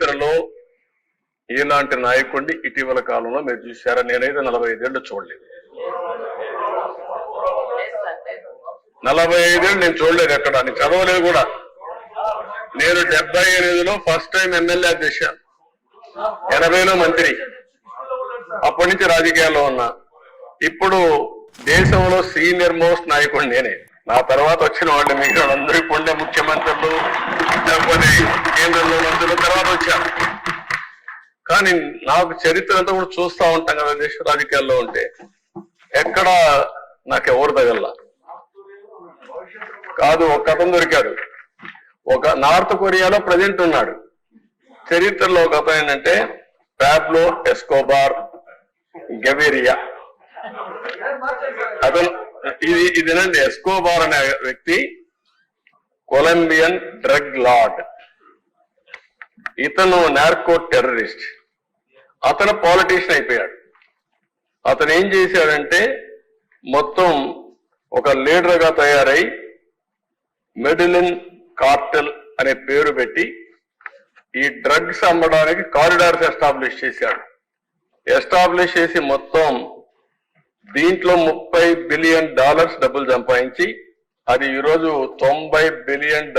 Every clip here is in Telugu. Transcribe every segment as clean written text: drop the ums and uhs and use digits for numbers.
చరిత్రలో ఇలాంటి నాయకుడిని ఇటీవల కాలంలో మీరు చూశారా? నేనైతే 45 ఏళ్ళు చూడలేదు. 45 ఏళ్ళు నేను చూడలేదు ఎక్కడ, నేను చదవలేదు కూడా. నేను 78లో ఫస్ట్ టైం ఎమ్మెల్యే చేశాను, 80లో మంత్రి, అప్పటి నుంచి రాజకీయాల్లో ఉన్నా. ఇప్పుడు దేశంలో సీనియర్ మోస్ట్ నాయకుడు నేనే. నా తర్వాత వచ్చిన వాళ్ళు మిగతా అందరూ పొండే ముఖ్యమంత్రులు, లేకపోతే కేంద్రంలో మంత్రులు తర్వాత వచ్చారు. కానీ నాకు చరిత్ర అంతా కూడా చూస్తూ ఉంటాం కదా దేశ రాజకీయాల్లో ఉంటే, ఎక్కడ నాకు ఎవరు తగల్లా కాదు. ఒక అతను దొరికాడు, ఒక నార్త్ కొరియాలో ప్రజెంట్ ఉన్నాడు. చరిత్రలో ఒక అతను ఏంటంటే పాబ్లో ఎస్కోబార్ గెవిరియా. అతను ఇదేనండి, ఎస్కోబార్ అనే వ్యక్తి కొలంబియన్ డ్రగ్ లార్డ్. ఇతను నార్కో టెర్రరిస్ట్. అతను పాలిటీషియన్ అయిపోయాడు. అతను ఏం చేశాడంటే మొత్తం ఒక లీడర్ గా తయారై మెడిలిన్ కార్టెల్ అనే పేరు పెట్టి ఈ డ్రగ్స్ అమ్మడానికి కారిడార్స్ ఎస్టాబ్లిష్ చేశాడు. ఎస్టాబ్లిష్ చేసి మొత్తం దీంట్లో $30 బిలియన్ డబ్బులు సంపాదించి, అది ఈరోజు $90 బిలియన్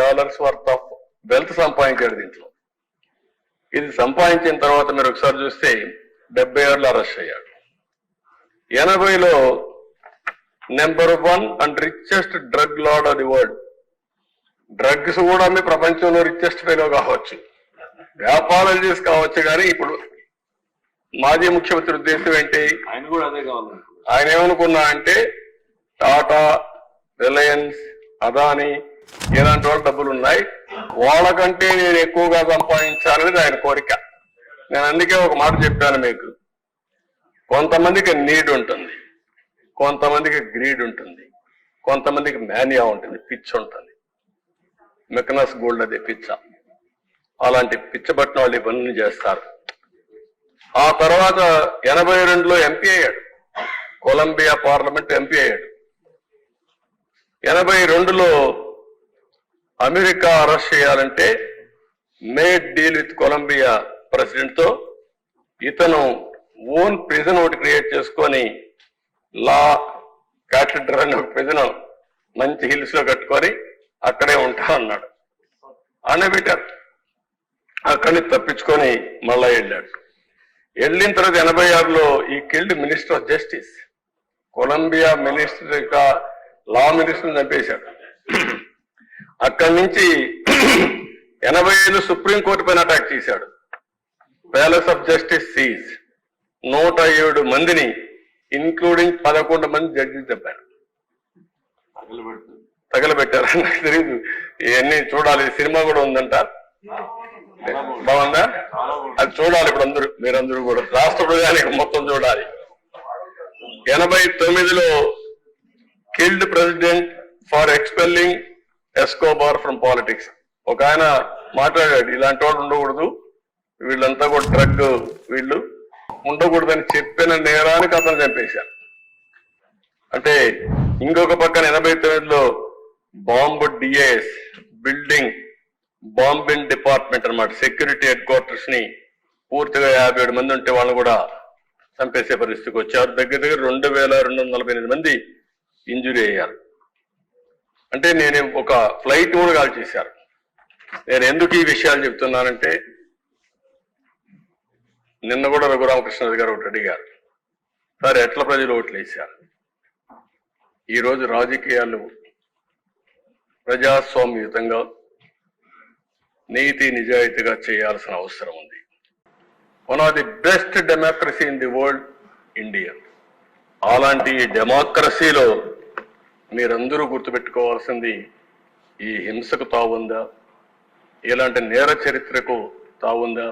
వర్త్ ఆఫ్ వెల్త్ సంపాదించాడు దీంట్లో. ఇది సంపాదించిన తర్వాత మీరు ఒకసారి చూస్తే 76లో అరెస్ట్ అయ్యాడు. 80లో number 1 and richest drug lord of the world. Drugs కూడా మీ ప్రపంచంలో రిచెస్ట్ ఫెలో కావచ్చు, వ్యాపారాలు చేసి కావచ్చు. కానీ ఇప్పుడు మాజీ ముఖ్యమంత్రి ఉద్దేశం ఏంటి? ఆయన కూడా అదే కావాలి. ఆయన ఏమనుకున్నా అంటే టాటా, రిలయన్స్, అదానీ ఇలాంటి వాళ్ళ డబ్బులు ఉన్నాయి, వాళ్ళకంటే నేను ఎక్కువగా సంపాదించాలనేది ఆయన కోరిక. నేను అందుకే ఒక మాట చెప్పాను మీకు, కొంతమందికి నీడ్ ఉంటుంది, కొంతమందికి గ్రీడ్ ఉంటుంది, కొంతమందికి మేనియా ఉంటుంది, పిచ్చ ఉంటుంది. మెకనస్ గోల్డ్ అదే పిచ్చ. అలాంటి పిచ్చబట్టిన వాళ్ళు ఇవన్నీ చేస్తారు. ఆ తర్వాత 82లో ఎంపీ అయ్యాడు, కొలంబియా పార్లమెంట్ ఎంపీ అయ్యాడు. 82లో అమెరికా అరెస్ట్ చేయాలంటే made deal with Colombia president తో ఇతను ఓన్ ప్రిజన్ ఒకటి క్రియేట్ చేసుకొని లా క్యాథెడ్రల్ అనే ఒక ప్రిజన్ మంచి హిల్స్ లో కట్టుకొని అక్కడే ఉంటా అన్నాడు. అనబెట్టారు. అక్కడిని తప్పించుకొని మళ్ళా వెళ్ళాడు. వెళ్ళిన తర్వాత 86లో ఈ killed minister of justice. Colombia minister law minister చంపేశాడు. అక్కడి నుంచి 85లో సుప్రీంకోర్టు పైన అటాక్ చేశాడు. Palace of justice siege. 107 మందిని ఇన్క్లూడింగ్ 11 మంది జడ్జిలు చెప్పారు. తగలబెట్టారు. నాకు తెలియదు, ఇవన్నీ చూడాలి. సినిమా కూడా ఉందంట, బాగుందా? అది చూడాలి ఇప్పుడు అందరూ, మీరందరూ కూడా రాష్ట్ర ప్రజానికి మొత్తం చూడాలి. 89లో killed president for expelling Escobar from politics. ఒక ఆయన మాట్లాడాడు, ఇలాంటి వాళ్ళు ఉండకూడదు, వీళ్ళంతా కూడా డ్రగ్ వీళ్ళు ఉండకూడదని చెప్పిన నేరానికి అతను చంపేశారు. అంటే ఇంకొక పక్కన 89లో bomb DIS building bombing department అన్నమాట, సెక్యూరిటీ హెడ్ క్వార్టర్స్ ని పూర్తిగా 57 మంది ఉంటే వాళ్ళు కూడా చంపేసే పరిస్థితికి వచ్చారు. దగ్గర 2248 మంది ఇంజురీ అయ్యారు. అంటే నేను ఒక ఫ్లైట్ కూడా కాల్ చేశారు. నేను ఎందుకు ఈ విషయాలు చెప్తున్నానంటే, నిన్న కూడా రఘురామకృష్ణరాజు గారు ఒకటి అడిగారు, సార్ ఎట్లా ప్రజలు ఓట్లు వేశారు? ఈరోజు రాజకీయాలు ప్రజాస్వామ్యయుతంగా నీతి నిజాయితీగా చేయాల్సిన అవసరం ఉంది. One of the best democracy in the world India. అలాంటి డెమోక్రసీలో మీరందరూ గుర్తుపెట్టుకోవాల్సింది, ఈ హింసకు తావుందా, ఇలాంటి నేర చరిత్రకు తావుందా,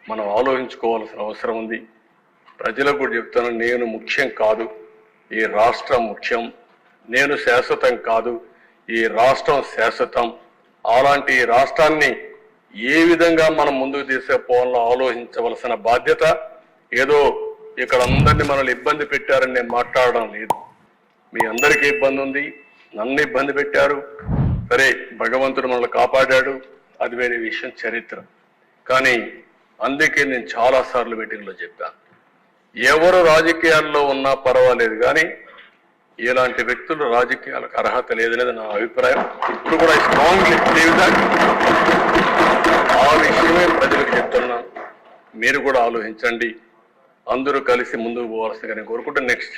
మనం ఆలోచించుకోవాల్సిన అవసరం ఉంది. ప్రజలకు కూడా చెప్తాను, నేను ముఖ్యం కాదు, ఈ రాష్ట్రం ముఖ్యం. నేను శాశ్వతం కాదు, ఈ రాష్ట్రం శాశ్వతం. అలాంటి రాష్ట్రాన్ని ఏ విధంగా మనం ముందుకు తీసుకుపోవాలో ఆలోచించవలసిన బాధ్యత. ఏదో ఇక్కడ అందరినీ మనల్ని ఇబ్బంది పెట్టారని నేను మాట్లాడడం లేదు. మీ అందరికీ ఇబ్బంది ఉంది, నన్ను ఇబ్బంది పెట్టారు, సరే భగవంతుడు మనల్ని కాపాడాడు, అది వేరే విషయం, చరిత్ర. కానీ అందుకే నేను చాలాసార్లు మీటింగ్లో చెప్పాను, ఎవరు రాజకీయాల్లో ఉన్నా పర్వాలేదు కానీ ఇలాంటి వ్యక్తులు రాజకీయాలకు అర్హత లేదనేది నా అభిప్రాయం. ఇప్పుడు కూడా స్ట్రాంగ్లీ బిలీవ్ దట్. ఆ విషయమే ప్రజలకు చెప్తున్నాను. మీరు కూడా ఆలోచించండి, అందరూ కలిసి ముందుకు పోవాల్సిందిగా నేను కోరుకుంటే. నెక్స్ట్